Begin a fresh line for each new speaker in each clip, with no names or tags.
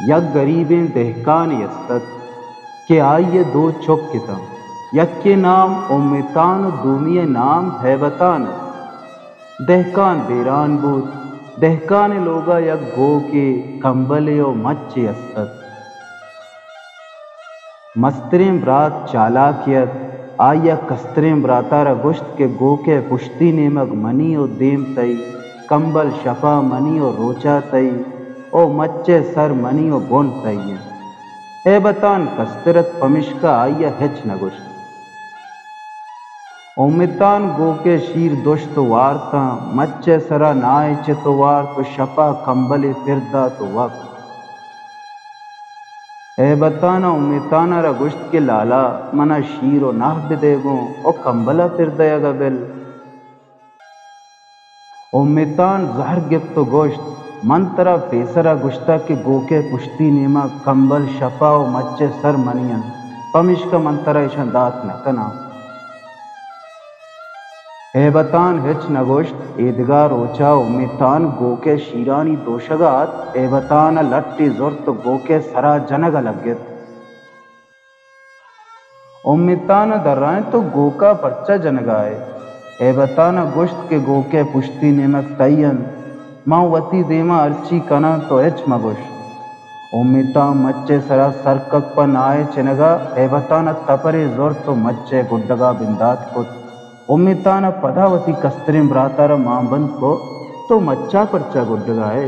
यक गरीबें दहकान यस्तत के आइये दो चौक्कितम यक के नाम उम्मितान दूमिय नाम हैबतान दहकान बेरान बूत दहकान लोगा यक गो के कंबले ओ मच्चे यस्तत मस्तरें ब्रात चालाकियत आया कस्तरें ब्रातारा गुश्त के गो के पुश्ती नेमक मनी ओ देम तई कंबल शफा मनी ओ रोचा तई ओ मच्चे सर मनी ओ बोन तई ए बतान कस्तरत पमिश्का आया हेच नगुश्त उम्मितान गो के शीर दुश्त वारता मच्चे सरा नाय चितवार तो शफा कंबल फिरदा तो वक्त ए बताना उम्मीताना रा गुश्त के लाला मना शीरो नाह बिदेगो ओ कंबला फिर दयागा बिल उम्मीतान जहर गिफ्त तो गोश्त मन तरा पेसरा गुश्ता के गोके पुश्ती नेमा कंबल शफा ओ मच्चे सर मनियन पमिश का मन तरा ईशान दात नकना ए बतान हिच नगोश्त ईदगा रोचा उम्मीतान गोके शीरानी दोशगात ए बतान लट्टी जुर्त गोके सरा जनग लगित उम्मीतान दर्राएं तो गोका पर्चा जनगाए ए बतान गुश्त के गोके पुश्ती नेमक तयन माँ वती देमा अर्ची कना तो हिच मगुश उम्मीता मच्चे सरा सरकक पन आए चिनगा ए बतान तपरे जुर्त तो मच्चे गुड्डगा बिंदात कुत उम्मीताना पदावती कस्तरें ब्रातारा मांबंद को तो मच्चा परचा गुड्डगाए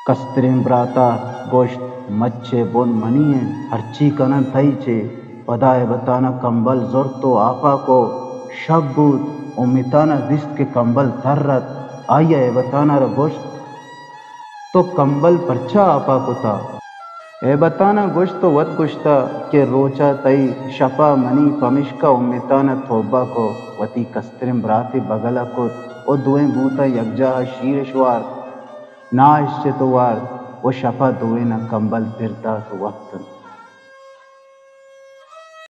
कस्तरें ब्राता गोश्त मच्छे बोन मनिए हरची कनन थई चे पदाए बताना कंबल जोर तो आपा को शब्बूत उम्मीताना दिस्त के कंबल थर्रत आया बताना रा गोश्त तो कंबल परचा आपा को था ए बताना गोश्त तो वत गुश्ता के रोचा तई शफा मनी पमिश्का उम्मीताना थोबा को वती कस्तरिम ब्राती बगला को ओ दुएं बूता यकजा शीरशवार नाश चितवार वो शफा दुए न कंबल फिरदा तो वक्त